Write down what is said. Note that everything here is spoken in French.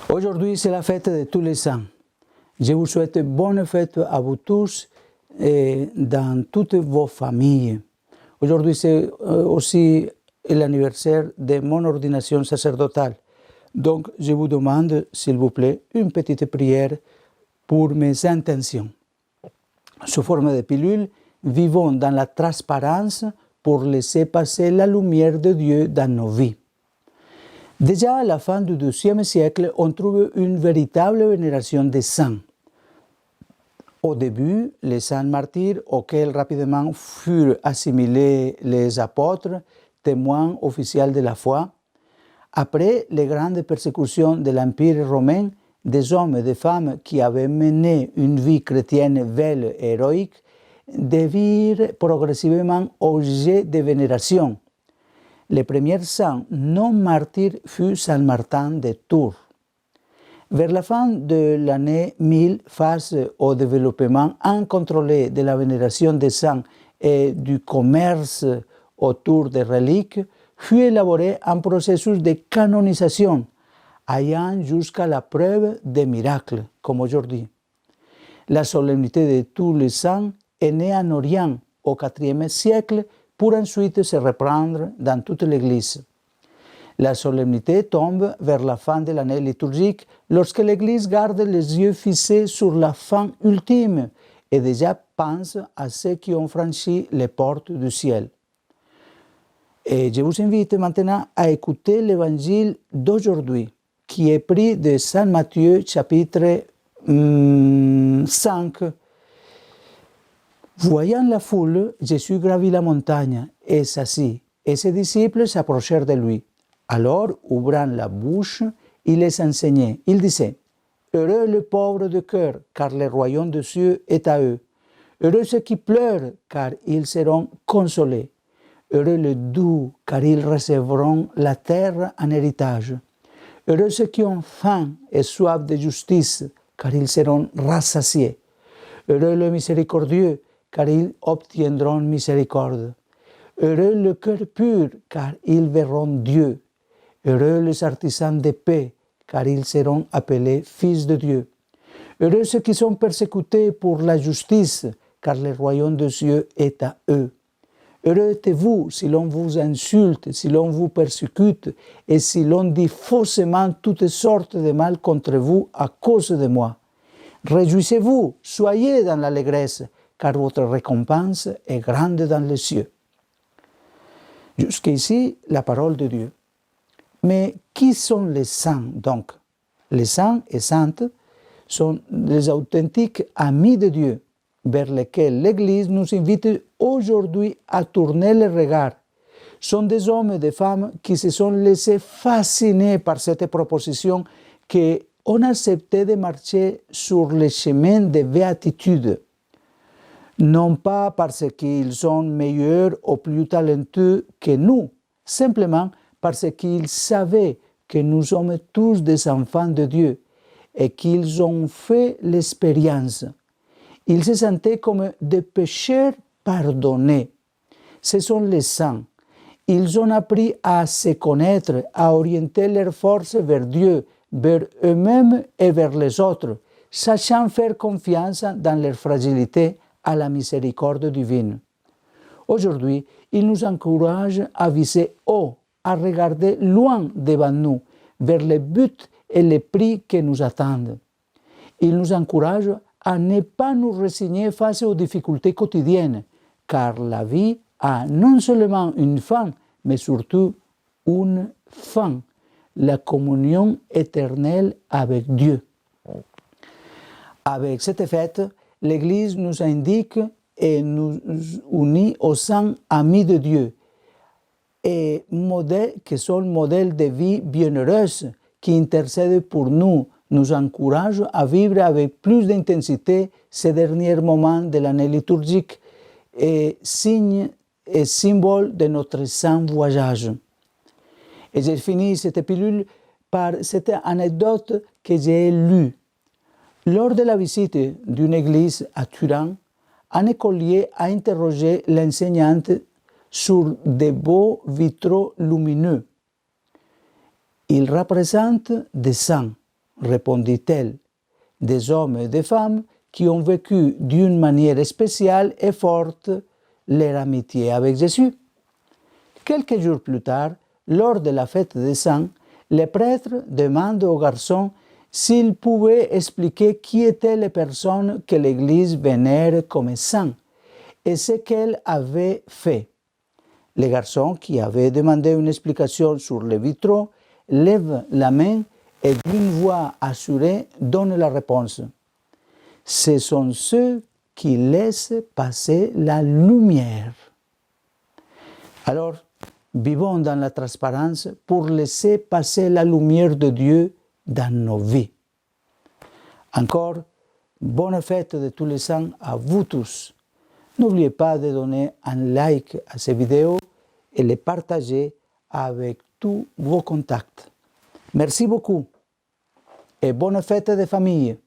Aujourd'hui, c'est la fête de tous les saints. Je vous souhaite bonne fête à vous tous et dans toutes vos familles. Aujourd'hui, c'est aussi l'anniversaire de mon ordination sacerdotale. Donc, je vous demande, s'il vous plaît, une petite prière pour mes intentions. Sous forme de pilule, vivons dans la transparence pour laisser passer la lumière de Dieu dans nos vies. Déjà à la fin du XIIe siècle, on trouve une véritable vénération des saints. Au début, les saints martyrs, auxquels rapidement furent assimilés les apôtres, témoins officiels de la foi. Après les grandes persécutions de l'Empire romain, des hommes et des femmes qui avaient mené une vie chrétienne belle et héroïque devinrent progressivement objets de vénération. Le premier saint non martyr fut Saint Martin de Tours. Vers la fin de l'année 1000, face au développement incontrôlé de la vénération des saints et du commerce autour des reliques, fut élaboré un processus de canonisation allant jusqu'à la preuve des miracles, comme aujourd'hui. La solennité de tous les saints est née en Orient au IVe siècle pour ensuite se reprendre dans toute l'Église. La solennité tombe vers la fin de l'année liturgique lorsque l'Église garde les yeux fixés sur la fin ultime et déjà pense à ceux qui ont franchi les portes du ciel. Et je vous invite maintenant à écouter l'évangile d'aujourd'hui, qui est pris de Saint Matthieu, chapitre 5. Voyant la foule, Jésus gravit la montagne et s'assit, et ses disciples s'approchèrent de lui. Alors, ouvrant la bouche, il les enseignait. Il disait, « Heureux les pauvres de cœur, car le royaume des cieux est à eux. Heureux ceux qui pleurent, car ils seront consolés. Heureux les doux, car ils recevront la terre en héritage. Heureux ceux qui ont faim et soif de justice, car ils seront rassasiés. Heureux les miséricordieux, car ils obtiendront miséricorde. Heureux le cœur pur, car ils verront Dieu. Heureux les artisans de paix, car ils seront appelés fils de Dieu. Heureux ceux qui sont persécutés pour la justice, car le royaume des cieux est à eux. Heureux êtes-vous si l'on vous insulte, si l'on vous persécute, et si l'on dit faussement toutes sortes de mal contre vous à cause de moi. Réjouissez-vous, soyez dans l'allégresse, car votre récompense est grande dans les cieux. Jusqu'ici, la parole de Dieu. Mais qui sont les saints donc? Les saints et saintes sont les authentiques amis de Dieu, vers lesquels l'Église nous invite aujourd'hui à tourner le regard. Sont des hommes et des femmes qui se sont laissés fasciner par cette proposition qu'on a accepté de marcher sur le chemin de béatitude. Non pas parce qu'ils sont meilleurs ou plus talentueux que nous, simplement parce qu'ils savaient que nous sommes tous des enfants de Dieu et qu'ils ont fait l'expérience. Ils se sentaient comme des pécheurs pardonnés. Ce sont les saints. Ils ont appris à se connaître, à orienter leurs forces vers Dieu, vers eux-mêmes et vers les autres, sachant faire confiance dans leur fragilité à la miséricorde divine. Aujourd'hui, il nous encourage à viser haut, à regarder loin devant nous, vers les buts et les prix qui nous attendent. Il nous encourage à ne pas nous résigner face aux difficultés quotidiennes, car la vie a non seulement une fin, mais surtout une fin, la communion éternelle avec Dieu. Avec cette fête, l'Église nous indique et nous unit aux saints amis de Dieu, et qui sont modèles de vie bienheureuse, qui intercèdent pour nous, nous encouragent à vivre avec plus d'intensité ces derniers moments de l'année liturgique et signe et symbole de notre saint voyage. Et j'ai fini cette pilule par cette anecdote que j'ai lue. Lors de la visite d'une église à Turin, un écolier a interrogé l'enseignante sur de beaux vitraux lumineux. Ils représentent des saints, répondit-elle, des hommes et des femmes qui ont vécu d'une manière spéciale et forte leur amitié avec Jésus. Quelques jours plus tard, lors de la fête des saints, le prêtre demande aux garçons s'ils pouvaient expliquer qui étaient les personnes que l'Église vénère comme saints et ce qu'elles avaient fait. Les garçons qui avaient demandé une explication sur les vitraux lèvent la main et d'une voix assurée donnent la réponse. Ce sont ceux qui laissent passer la lumière. Alors, vivons dans la transparence pour laisser passer la lumière de Dieu dans nos vies. Encore, bonne fête de tous les saints à vous tous. N'oubliez pas de donner un like à cette vidéo et les partager avec tous vos contacts. Merci beaucoup et bonne fête de famille.